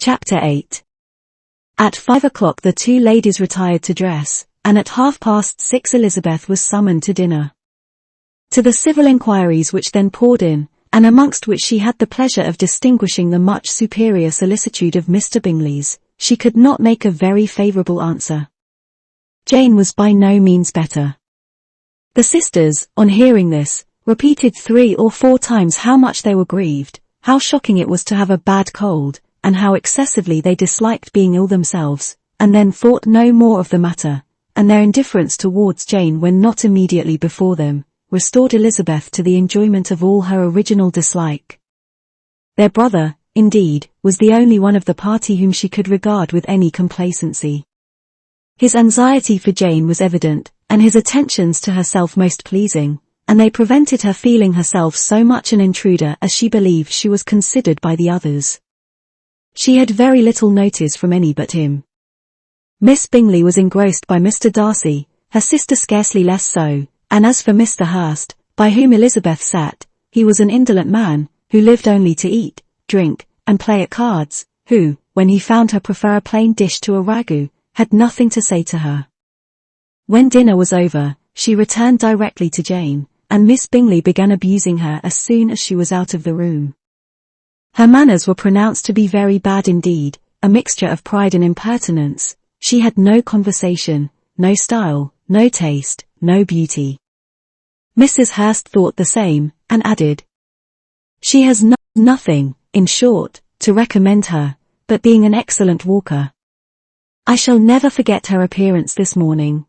Chapter 8. At 5 o'clock the two ladies retired to dress, and at 6:30 Elizabeth was summoned to dinner. To the civil inquiries which then poured in, and amongst which she had the pleasure of distinguishing the much superior solicitude of Mr. Bingley's, she could not make a very favourable answer. Jane was by no means better. The sisters, on hearing this, repeated 3 or 4 times how much they were grieved, how shocking it was to have a bad cold, and how excessively they disliked being ill themselves, and then thought no more of the matter, and their indifference towards Jane when not immediately before them, restored Elizabeth to the enjoyment of all her original dislike. Their brother, indeed, was the only one of the party whom she could regard with any complacency. His anxiety for Jane was evident, and his attentions to herself most pleasing, and they prevented her feeling herself so much an intruder as she believed she was considered by the others. She had very little notice from any but him. Miss Bingley was engrossed by Mr. Darcy, her sister scarcely less so, and as for Mr. Hurst, by whom Elizabeth sat, he was an indolent man, who lived only to eat, drink, and play at cards, who, when he found her prefer a plain dish to a ragout, had nothing to say to her. When dinner was over, she returned directly to Jane, and Miss Bingley began abusing her as soon as she was out of the room. Her manners were pronounced to be very bad indeed, a mixture of pride and impertinence. She had no conversation, no style, no taste, no beauty. Mrs. Hurst thought the same, and added, "She has nothing, in short, to recommend her, but being an excellent walker. I shall never forget her appearance this morning.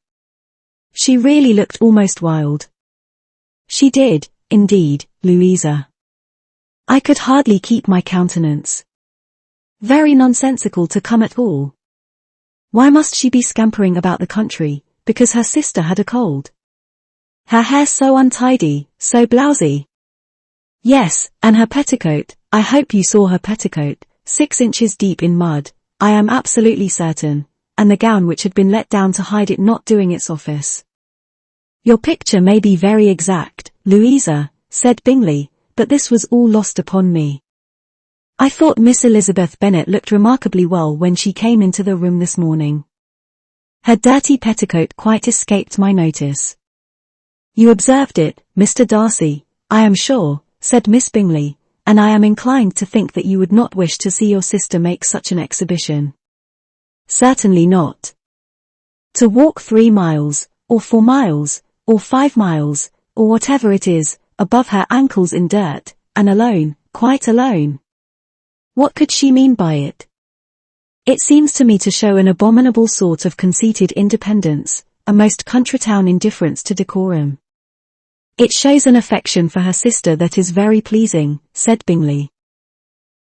She really looked almost wild." "She did, indeed, Louisa. I could hardly keep my countenance. Very nonsensical to come at all. Why must she be scampering about the country, because her sister had a cold? Her hair so untidy, so blousy. Yes, and her petticoat, I hope you saw her petticoat, 6 inches deep in mud, I am absolutely certain, and the gown which had been let down to hide it not doing its office." "Your picture may be very exact, Louisa," said Bingley, "but this was all lost upon me. I thought Miss Elizabeth Bennet looked remarkably well when she came into the room this morning. Her dirty petticoat quite escaped my notice." "You observed it, Mr. Darcy, I am sure," said Miss Bingley, "and I am inclined to think that you would not wish to see your sister make such an exhibition." "Certainly not. To walk 3 miles, or 4 miles, or 5 miles, or whatever it is, above her ankles in dirt, and alone, quite alone. What could she mean by it? It seems to me to show an abominable sort of conceited independence, a most country-town indifference to decorum." "It shows an affection for her sister that is very pleasing," said Bingley.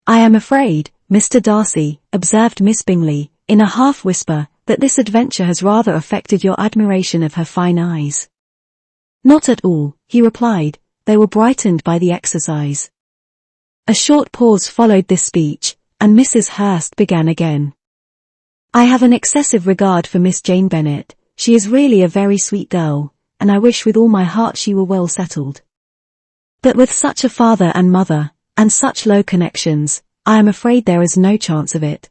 "I am afraid, Mr. Darcy," observed Miss Bingley, in a half-whisper, "that this adventure has rather affected your admiration of her fine eyes." "Not at all," he replied, "they were brightened by the exercise." A short pause followed this speech, and Mrs. Hurst began again. "I have an excessive regard for Miss Jane Bennet. She is really a very sweet girl, and I wish with all my heart she were well settled. But with such a father and mother, and such low connections, I am afraid there is no chance of it.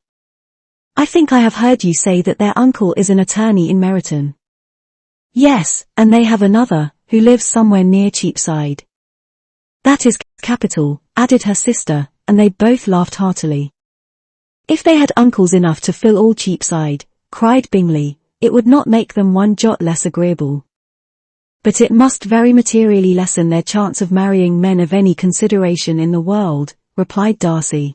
I think I have heard you say that their uncle is an attorney in Meryton." "Yes, and they have another, who lives somewhere near Cheapside." "That is capital," added her sister, and they both laughed heartily. "If they had uncles enough to fill all Cheapside," cried Bingley, "it would not make them one jot less agreeable." "But it must very materially lessen their chance of marrying men of any consideration in the world," replied Darcy.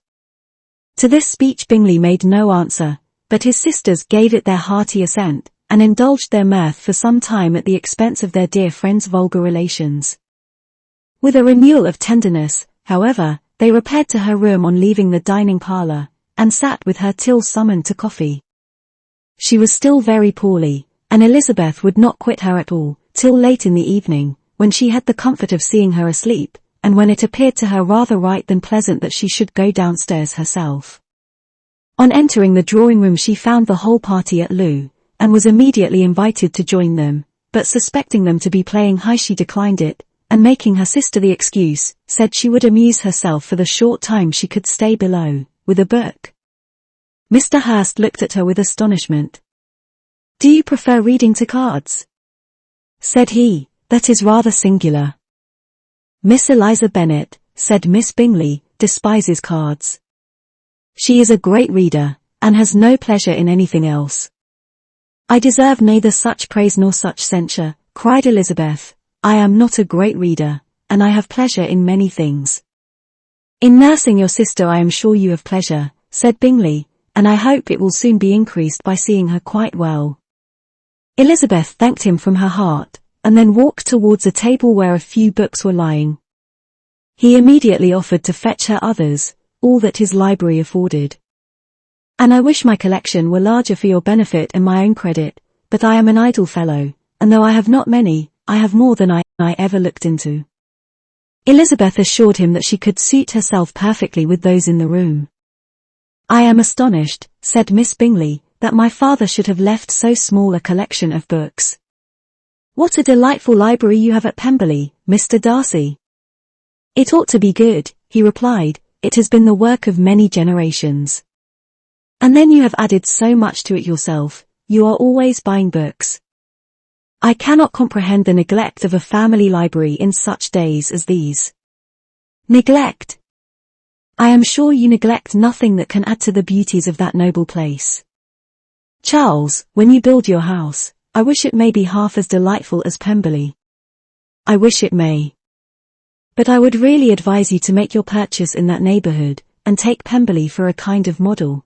To this speech Bingley made no answer, but his sisters gave it their hearty assent, and indulged their mirth for some time at the expense of their dear friend's vulgar relations. With a renewal of tenderness, however, they repaired to her room on leaving the dining parlour, and sat with her till summoned to coffee. She was still very poorly, and Elizabeth would not quit her at all, till late in the evening, when she had the comfort of seeing her asleep, and when it appeared to her rather right than pleasant that she should go downstairs herself. On entering the drawing-room she found the whole party at loo, and was immediately invited to join them, but suspecting them to be playing high she declined it, and making her sister the excuse, said she would amuse herself for the short time she could stay below, with a book. Mr. Hurst looked at her with astonishment. "Do you prefer reading to cards?" said he. "That is rather singular." "Miss Eliza Bennet," said Miss Bingley, "despises cards. She is a great reader, and has no pleasure in anything else." "I deserve neither such praise nor such censure," cried Elizabeth. "I am not a great reader, and I have pleasure in many things." "In nursing your sister I am sure you have pleasure," said Bingley, "and I hope it will soon be increased by seeing her quite well." Elizabeth thanked him from her heart, and then walked towards a table where a few books were lying. He immediately offered to fetch her others, all that his library afforded. "And I wish my collection were larger for your benefit and my own credit, but I am an idle fellow, and though I have not many, I have more than I ever looked into." Elizabeth assured him that she could suit herself perfectly with those in the room. "I am astonished," said Miss Bingley, "that my father should have left so small a collection of books." "What a delightful library you have at Pemberley, Mr. Darcy." "It ought to be good," he replied. "It has been the work of many generations. And then you have added so much to it yourself. You are always buying books. I cannot comprehend the neglect of a family library in such days as these." "Neglect? I am sure you neglect nothing that can add to the beauties of that noble place. Charles, when you build your house, I wish it may be half as delightful as Pemberley." "I wish it may. But I would really advise you to make your purchase in that neighborhood, and take Pemberley for a kind of model.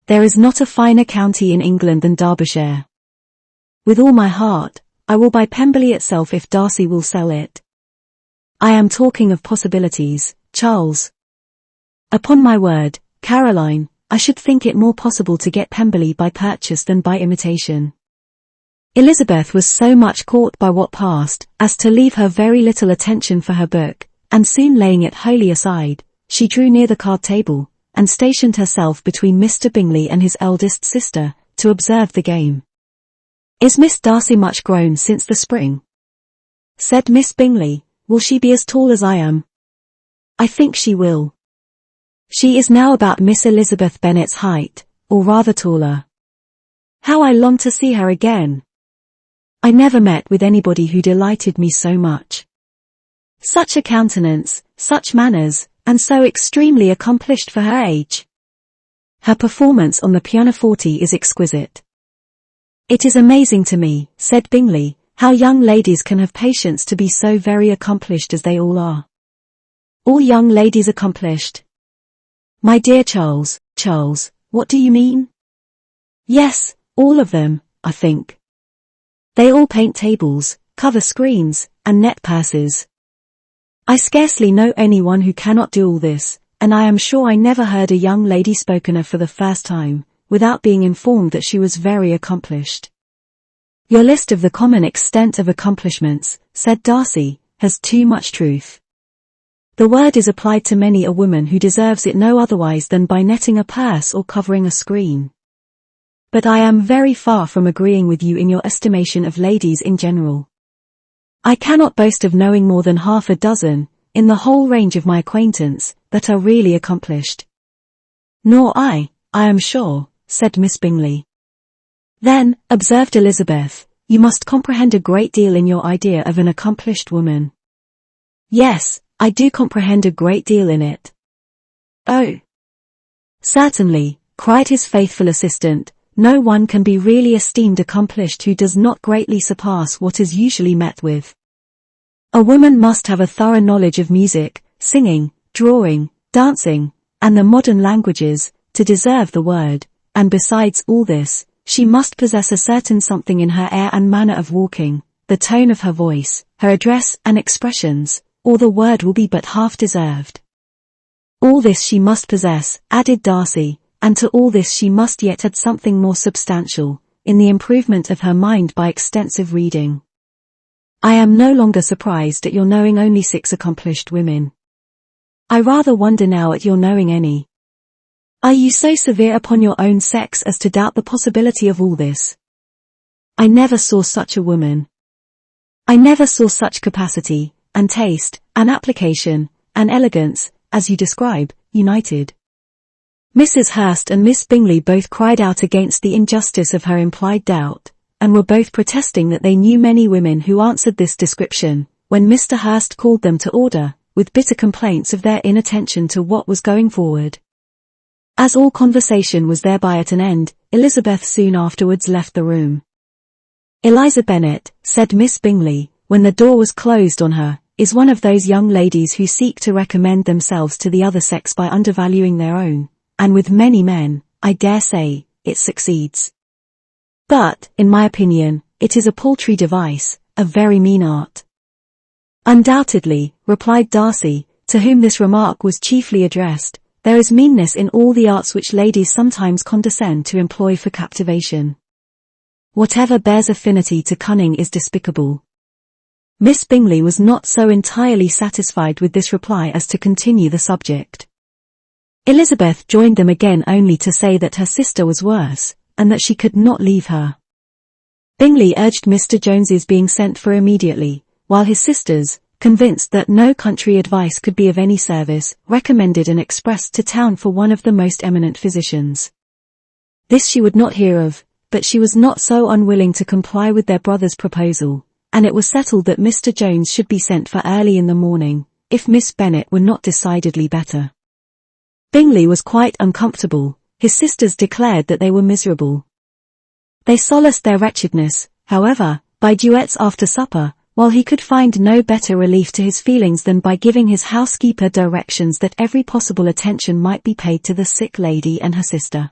There is not a finer county in England than Derbyshire. With all my heart, I will buy Pemberley itself if Darcy will sell it. I am talking of possibilities, Charles. Upon my word, Caroline, I should think it more possible to get Pemberley by purchase than by imitation." Elizabeth was so much caught by what passed, as to leave her very little attention for her book, and soon laying it wholly aside, she drew near the card table, and stationed herself between Mr. Bingley and his eldest sister, to observe the game. "Is Miss Darcy much grown since the spring?" said Miss Bingley. "Will she be as tall as I am?" "I think she will. She is now about Miss Elizabeth Bennet's height, or rather taller. How I long to see her again! I never met with anybody who delighted me so much. Such a countenance, such manners, and so extremely accomplished for her age. Her performance on the pianoforte is exquisite." "It is amazing to me," said Bingley, "how young ladies can have patience to be so very accomplished as they all are." "All young ladies accomplished? My dear Charles, what do you mean?" "Yes, all of them, I think. They all paint tables, cover screens, and net purses. I scarcely know anyone who cannot do all this, and I am sure I never heard a young lady spoken of for the first time, without being informed that she was very accomplished." "Your list of the common extent of accomplishments," said Darcy, "has too much truth. The word is applied to many a woman who deserves it no otherwise than by netting a purse or covering a screen. But I am very far from agreeing with you in your estimation of ladies in general. I cannot boast of knowing more than half a dozen, in the whole range of my acquaintance, that are really accomplished." "Nor I am sure," said Miss Bingley. "Then," observed Elizabeth, "you must comprehend a great deal in your idea of an accomplished woman." "Yes, I do comprehend a great deal in it." "Oh, certainly," cried his faithful assistant, "no one can be really esteemed accomplished who does not greatly surpass what is usually met with. A woman must have a thorough knowledge of music, singing, drawing, dancing, and the modern languages, to deserve the word, and besides all this, she must possess a certain something in her air and manner of walking, the tone of her voice, her address and expressions, or the word will be but half deserved. All this she must possess," added Darcy, "and to all this she must yet add something more substantial, in the improvement of her mind by extensive reading. I am no longer surprised at your knowing only 6 accomplished women. I rather wonder now at your knowing any. Are you so severe upon your own sex as to doubt the possibility of all this? I never saw such a woman. I never saw such capacity, and taste, and application, and elegance, as you describe, united. Mrs. Hurst and Miss Bingley both cried out against the injustice of her implied doubt, and were both protesting that they knew many women who answered this description, when Mr. Hurst called them to order, with bitter complaints of their inattention to what was going forward. As all conversation was thereby at an end, Elizabeth soon afterwards left the room. "Eliza Bennet," said Miss Bingley, when the door was closed on her, "is one of those young ladies who seek to recommend themselves to the other sex by undervaluing their own, and with many men, I dare say, it succeeds. But, in my opinion, it is a paltry device, a very mean art." "Undoubtedly," replied Darcy, to whom this remark was chiefly addressed, "there is meanness in all the arts which ladies sometimes condescend to employ for captivation. Whatever bears affinity to cunning is despicable." Miss Bingley was not so entirely satisfied with this reply as to continue the subject. Elizabeth joined them again only to say that her sister was worse, and that she could not leave her. Bingley urged Mr. Jones's being sent for immediately, while his sisters, convinced that no country advice could be of any service, recommended an express to town for one of the most eminent physicians. This she would not hear of, but she was not so unwilling to comply with their brother's proposal, and it was settled that Mr. Jones should be sent for early in the morning, if Miss Bennet were not decidedly better. Bingley was quite uncomfortable. His sisters declared that they were miserable. They solaced their wretchedness, however, by duets after supper, while he could find no better relief to his feelings than by giving his housekeeper directions that every possible attention might be paid to the sick lady and her sister.